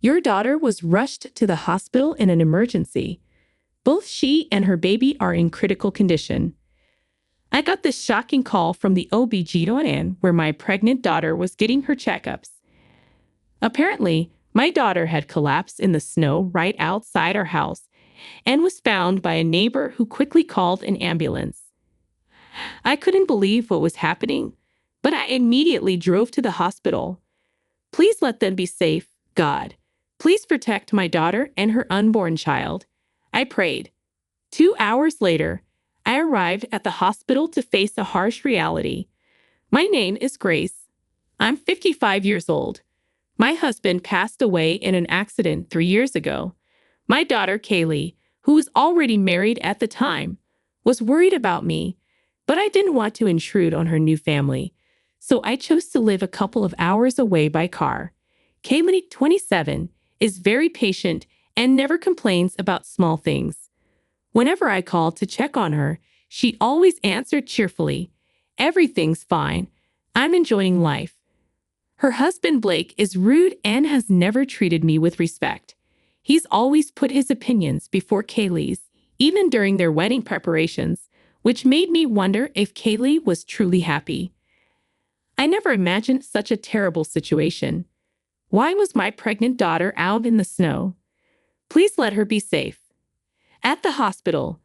Your daughter was rushed to the hospital in an emergency. Both she and her baby are in critical condition. I got this shocking call from the OB/GYN where my pregnant daughter was getting her checkups. Apparently, my daughter had collapsed in the snow right outside our house and was found by a neighbor who quickly called an ambulance. I couldn't believe what was happening, but I immediately drove to the hospital. Please let them be safe, God. Please protect my daughter and her unborn child. I prayed. 2 hours later, I arrived at the hospital to face a harsh reality. My name is Grace. I'm 55 years old. My husband passed away in an accident 3 years ago. My daughter, Kaylee, who was already married at the time, was worried about me, but I didn't want to intrude on her new family, so I chose to live a couple of hours away by car. Kaylee, 27, is very patient and never complains about small things. Whenever I called to check on her, she always answered cheerfully, "Everything's fine. I'm enjoying life." Her husband, Blake, is rude and has never treated me with respect. He's always put his opinions before Kaylee's, even during their wedding preparations, which made me wonder if Kaylee was truly happy. I never imagined such a terrible situation. Why was my pregnant daughter out in the snow? Please let her be safe. At the hospital,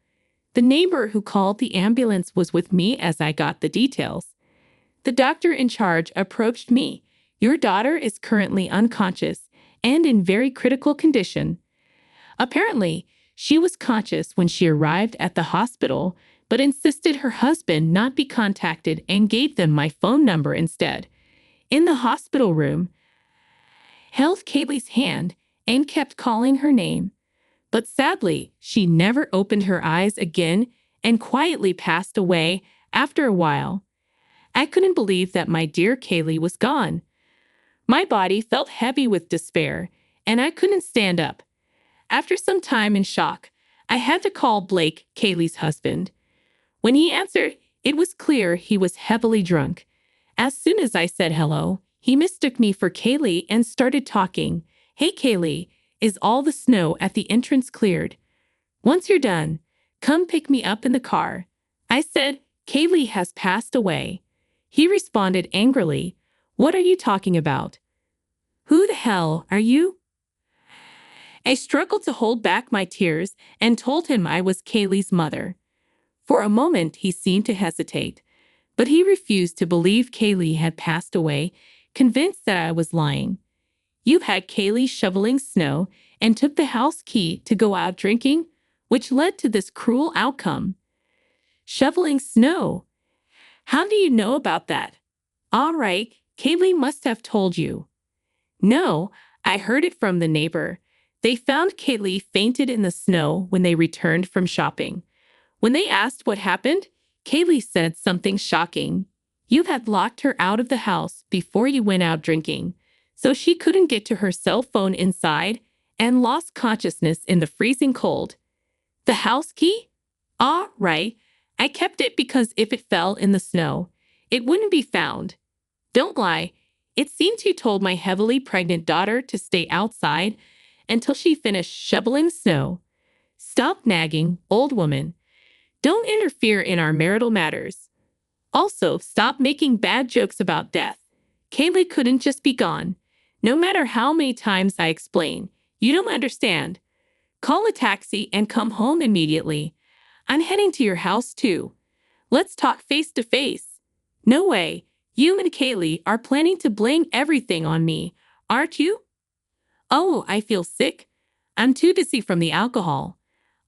the neighbor who called the ambulance was with me as I got the details. The doctor in charge approached me. "Your daughter is currently unconscious and in very critical condition." Apparently, she was conscious when she arrived at the hospital, but insisted her husband not be contacted and gave them my phone number instead. In the hospital room, held Kaylee's hand and kept calling her name. But sadly, she never opened her eyes again and quietly passed away after a while. I couldn't believe that my dear Kaylee was gone. My body felt heavy with despair, and I couldn't stand up. After some time in shock, I had to call Blake, Kaylee's husband. When he answered, it was clear he was heavily drunk. As soon as I said hello, he mistook me for Kaylee and started talking. "Hey, Kaylee, is all the snow at the entrance cleared? Once you're done, come pick me up in the car." I said, "Kaylee has passed away." He responded angrily, "What are you talking about? Who the hell are you?" I struggled to hold back my tears and told him I was Kaylee's mother. For a moment, he seemed to hesitate, but he refused to believe Kaylee had passed away, convinced that I was lying. "You had Kaylee shoveling snow and took the house key to go out drinking, which led to this cruel outcome." Shoveling snow? How do you know about that? All right, Kaylee must have told you. No, I heard it from the neighbor. They found Kaylee fainted in the snow when they returned from shopping. When they asked what happened, Kaylee said something shocking. You had locked her out of the house before you went out drinking, so she couldn't get to her cell phone inside and lost consciousness in the freezing cold. The house key? Ah, right. I kept it because if it fell in the snow, it wouldn't be found. Don't lie. It seems you told my heavily pregnant daughter to stay outside until she finished shoveling snow. Stop nagging, old woman. Don't interfere in our marital matters. Also, stop making bad jokes about death. Kaylee couldn't just be gone. No matter how many times I explain, you don't understand. Call a taxi and come home immediately. I'm heading to your house too. Let's talk face to face. No way. You and Kaylee are planning to blame everything on me, aren't you? Oh, I feel sick. I'm too dizzy from the alcohol.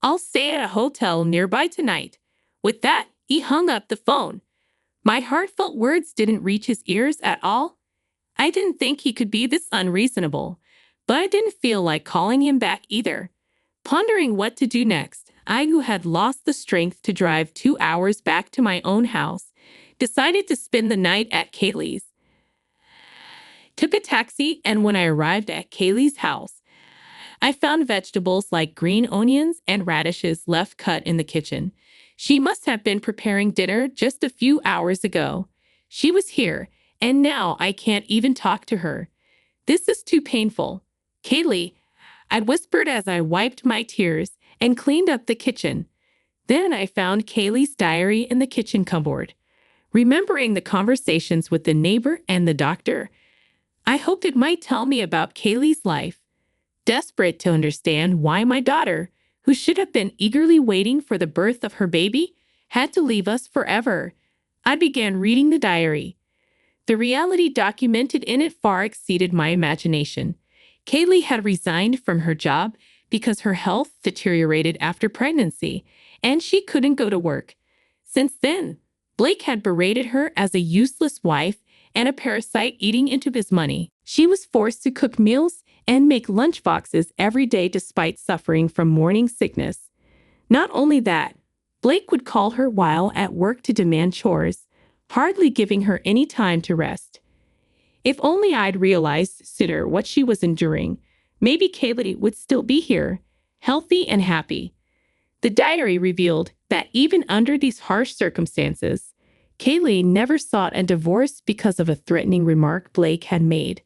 I'll stay at a hotel nearby tonight. With that, he hung up the phone. My heartfelt words didn't reach his ears at all. I didn't think he could be this unreasonable, but I didn't feel like calling him back either. Pondering what to do next, I, who had lost the strength to drive 2 hours back to my own house, decided to spend the night at Kaylee's. Took a taxi, and when I arrived at Kaylee's house, I found vegetables like green onions and radishes left cut in the kitchen. She must have been preparing dinner just a few hours ago. She was here, and now I can't even talk to her. This is too painful. Kaylee, I whispered as I wiped my tears and cleaned up the kitchen. Then I found Kaylee's diary in the kitchen cupboard. Remembering the conversations with the neighbor and the doctor, I hoped it might tell me about Kaylee's life. Desperate to understand why my daughter, who should have been eagerly waiting for the birth of her baby, had to leave us forever, I began reading the diary. The reality documented in it far exceeded my imagination. Kaylee had resigned from her job because her health deteriorated after pregnancy, and she couldn't go to work. Since then, Blake had berated her as a useless wife and a parasite eating into his money. She was forced to cook meals and make lunchboxes every day despite suffering from morning sickness. Not only that, Blake would call her while at work to demand chores, hardly giving her any time to rest. If only I'd realized sooner what she was enduring, maybe Kaylee would still be here, healthy and happy. The diary revealed that even under these harsh circumstances, Kaylee never sought a divorce because of a threatening remark Blake had made.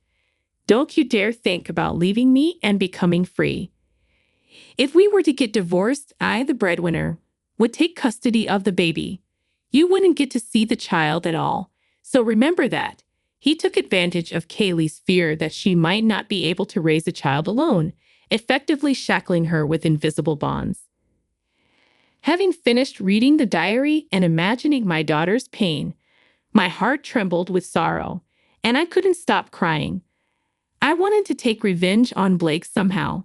"Don't you dare think about leaving me and becoming free. If we were to get divorced, I, the breadwinner, would take custody of the baby. You wouldn't get to see the child at all. So remember that." He took advantage of Kaylee's fear that she might not be able to raise a child alone, effectively shackling her with invisible bonds. Having finished reading the diary and imagining my daughter's pain, my heart trembled with sorrow, and I couldn't stop crying. I wanted to take revenge on Blake somehow.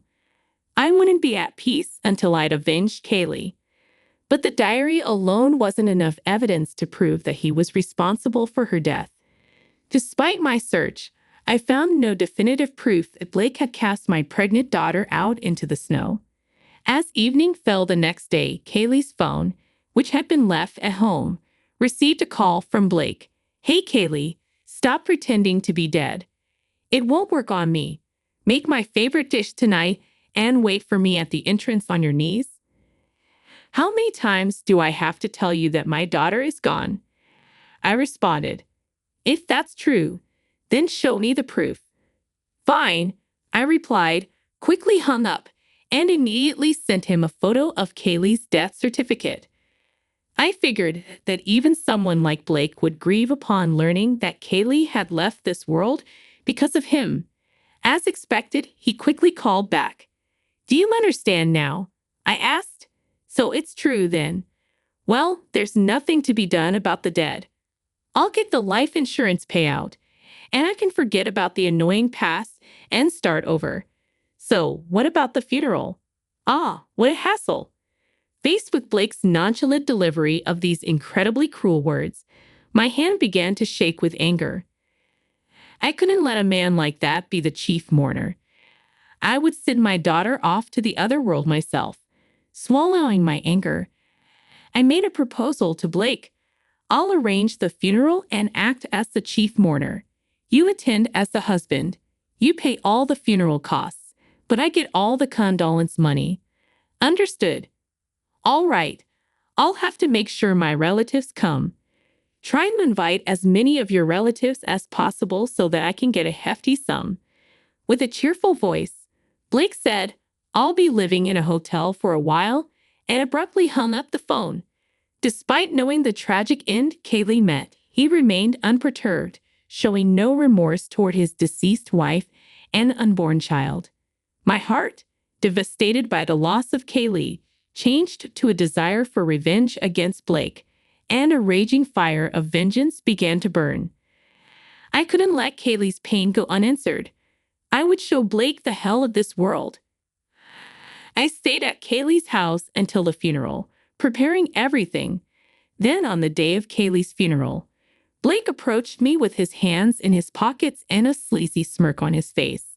I wouldn't be at peace until I'd avenged Kaylee. But the diary alone wasn't enough evidence to prove that he was responsible for her death. Despite my search, I found no definitive proof that Blake had cast my pregnant daughter out into the snow. As evening fell the next day, Kaylee's phone, which had been left at home, received a call from Blake. "Hey, Kaylee, stop pretending to be dead. It won't work on me. Make my favorite dish tonight and wait for me at the entrance on your knees." "How many times do I have to tell you that my daughter is gone?" I responded. "If that's true, then show me the proof." "Fine," I replied, quickly hung up, and immediately sent him a photo of Kaylee's death certificate. I figured that even someone like Blake would grieve upon learning that Kaylee had left this world because of him. As expected, he quickly called back. "Do you understand now?" I asked. "So it's true then. Well, there's nothing to be done about the dead. I'll get the life insurance payout, and I can forget about the annoying past and start over. So, what about the funeral?" "Ah, what a hassle." Faced with Blake's nonchalant delivery of these incredibly cruel words, my hand began to shake with anger. I couldn't let a man like that be the chief mourner. I would send my daughter off to the other world myself. Swallowing my anger, I made a proposal to Blake. "I'll arrange the funeral and act as the chief mourner. You attend as the husband. You pay all the funeral costs, but I get all the condolence money." "Understood." "All right. I'll have to make sure my relatives come. Try and invite as many of your relatives as possible so that I can get a hefty sum." With a cheerful voice, Blake said, "I'll be living in a hotel for a while," and abruptly hung up the phone. Despite knowing the tragic end Kaylee met, he remained unperturbed, showing no remorse toward his deceased wife and unborn child. My heart, devastated by the loss of Kaylee, changed to a desire for revenge against Blake, and a raging fire of vengeance began to burn. I couldn't let Kaylee's pain go unanswered. I would show Blake the hell of this world. I stayed at Kaylee's house until the funeral, preparing everything. Then on the day of Kaylee's funeral, Blake approached me with his hands in his pockets and a sleazy smirk on his face.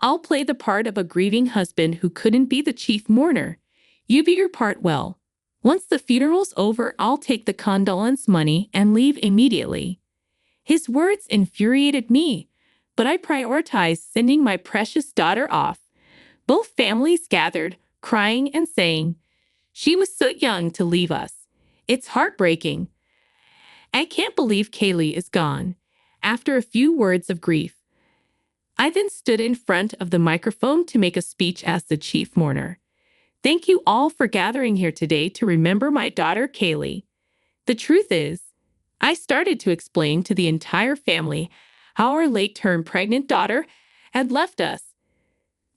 "I'll play the part of a grieving husband who couldn't be the chief mourner. You be your part well. Once the funeral's over, I'll take the condolence money and leave immediately." His words infuriated me, but I prioritized sending my precious daughter off. Both families gathered, crying and saying, "She was so young to leave us. It's heartbreaking." "I can't believe Kaylee is gone." After a few words of grief, I then stood in front of the microphone to make a speech as the chief mourner. Thank you all for gathering here today to remember my daughter, Kaylee. The truth is, I started to explain to the entire family how our late-term pregnant daughter had left us.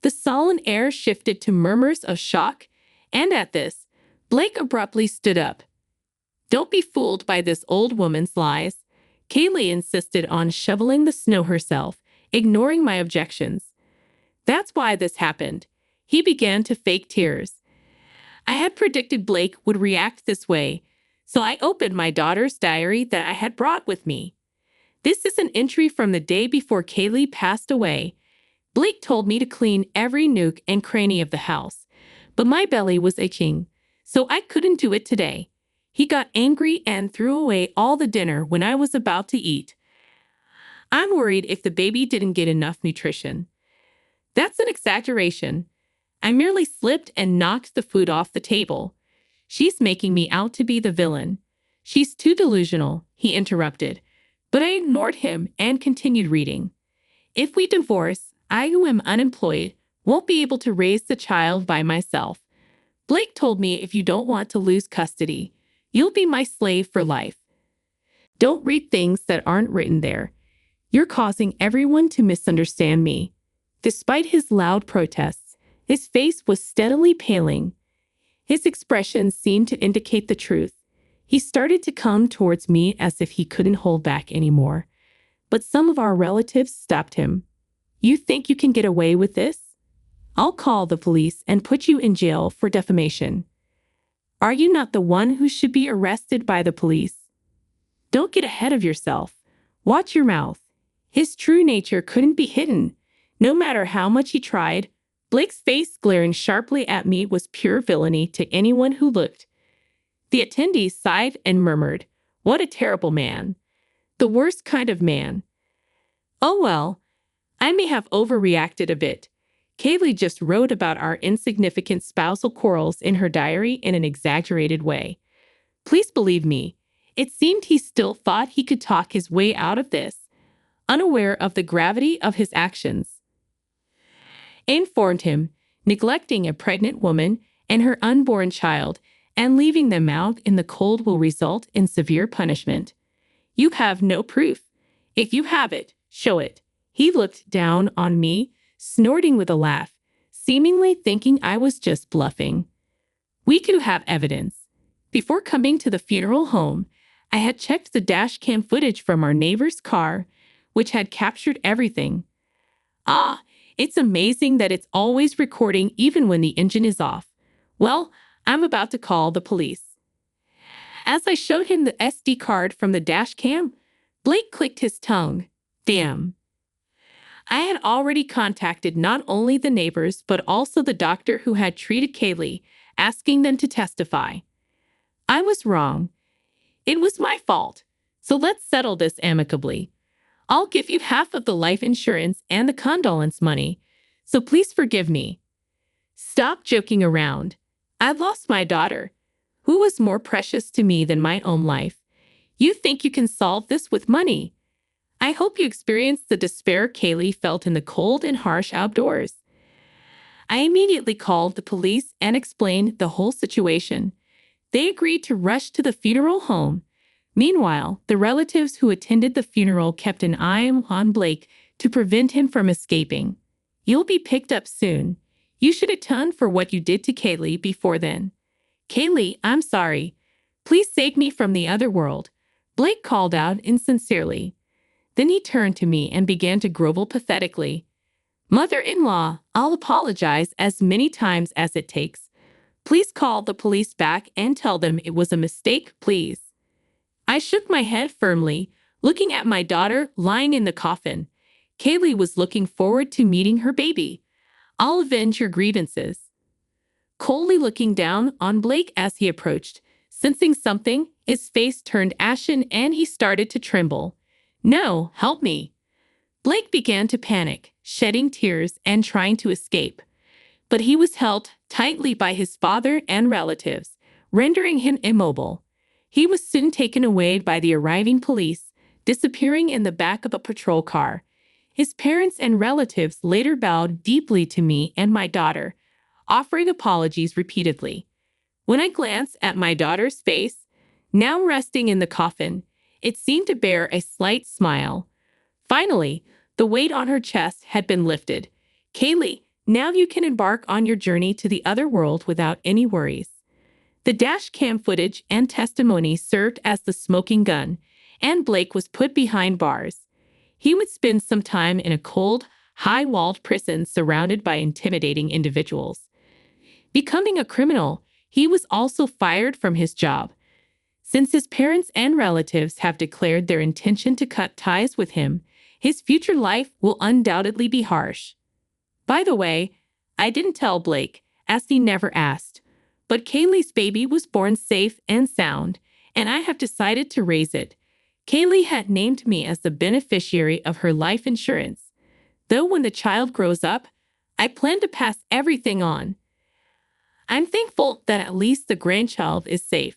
The solemn air shifted to murmurs of shock, and at this, Blake abruptly stood up. Don't be fooled by this old woman's lies. Kaylee insisted on shoveling the snow herself, ignoring my objections. That's why this happened. He began to fake tears. I had predicted Blake would react this way, so I opened my daughter's diary that I had brought with me. This is an entry from the day before Kaylee passed away. Blake told me to clean every nook and cranny of the house, but my belly was aching, so I couldn't do it today. He got angry and threw away all the dinner when I was about to eat. I'm worried if the baby didn't get enough nutrition. That's an exaggeration. I merely slipped and knocked the food off the table. She's making me out to be the villain. She's too delusional, he interrupted, but I ignored him and continued reading. If we divorce, I, who am unemployed, won't be able to raise the child by myself. Blake told me if you don't want to lose custody, you'll be my slave for life. Don't read things that aren't written there. You're causing everyone to misunderstand me. Despite his loud protests, his face was steadily paling. His expression seemed to indicate the truth. He started to come towards me as if he couldn't hold back anymore. But some of our relatives stopped him. You think you can get away with this? I'll call the police and put you in jail for defamation. Are you not the one who should be arrested by the police? Don't get ahead of yourself. Watch your mouth. His true nature couldn't be hidden, no matter how much he tried. Blake's face glaring sharply at me was pure villainy to anyone who looked. The attendees sighed and murmured, "What a terrible man. The worst kind of man." Oh well, I may have overreacted a bit. Kaylee just wrote about our insignificant spousal quarrels in her diary in an exaggerated way. Please believe me, it seemed he still thought he could talk his way out of this, unaware of the gravity of his actions. I informed him, neglecting a pregnant woman and her unborn child and leaving them out in the cold will result in severe punishment. You have no proof. If you have it, show it. He looked down on me, snorting with a laugh, seemingly thinking I was just bluffing. We do have evidence. Before coming to the funeral home, I had checked the dash cam footage from our neighbor's car, which had captured everything. It's amazing that it's always recording even when the engine is off. Well, I'm about to call the police. As I showed him the SD card from the dash cam, Blake clicked his tongue. Damn. I had already contacted not only the neighbors but also the doctor who had treated Kaylee, asking them to testify. I was wrong. It was my fault. So let's settle this amicably. I'll give you half of the life insurance and the condolence money, so please forgive me. Stop joking around. I lost my daughter, who was more precious to me than my own life. You think you can solve this with money? I hope you experienced the despair Kaylee felt in the cold and harsh outdoors. I immediately called the police and explained the whole situation. They agreed to rush to the funeral home. Meanwhile, the relatives who attended the funeral kept an eye on Blake to prevent him from escaping. You'll be picked up soon. You should atone for what you did to Kaylee before then. Kaylee, I'm sorry. Please save me from the other world. Blake called out insincerely. Then he turned to me and began to grovel pathetically. Mother-in-law, I'll apologize as many times as it takes. Please call the police back and tell them it was a mistake, please. I shook my head firmly, looking at my daughter lying in the coffin. Kaylee was looking forward to meeting her baby. I'll avenge your grievances. Coldly looking down on Blake as he approached, sensing something, his face turned ashen and he started to tremble. No, help me. Blake began to panic, shedding tears and trying to escape. But he was held tightly by his father and relatives, rendering him immobile. He was soon taken away by the arriving police, disappearing in the back of a patrol car. His parents and relatives later bowed deeply to me and my daughter, offering apologies repeatedly. When I glanced at my daughter's face, now resting in the coffin, it seemed to bear a slight smile. Finally, the weight on her chest had been lifted. Kaylee, now you can embark on your journey to the other world without any worries. The dash cam footage and testimony served as the smoking gun, and Blake was put behind bars. He would spend some time in a cold, high-walled prison surrounded by intimidating individuals. Becoming a criminal, he was also fired from his job. Since his parents and relatives have declared their intention to cut ties with him, his future life will undoubtedly be harsh. By the way, I didn't tell Blake, as he never asked, but Kaylee's baby was born safe and sound, and I have decided to raise it. Kaylee had named me as the beneficiary of her life insurance. Though when the child grows up, I plan to pass everything on. I'm thankful that at least the grandchild is safe.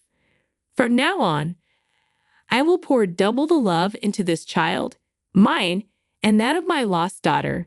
From now on, I will pour double the love into this child, mine, and that of my lost daughter.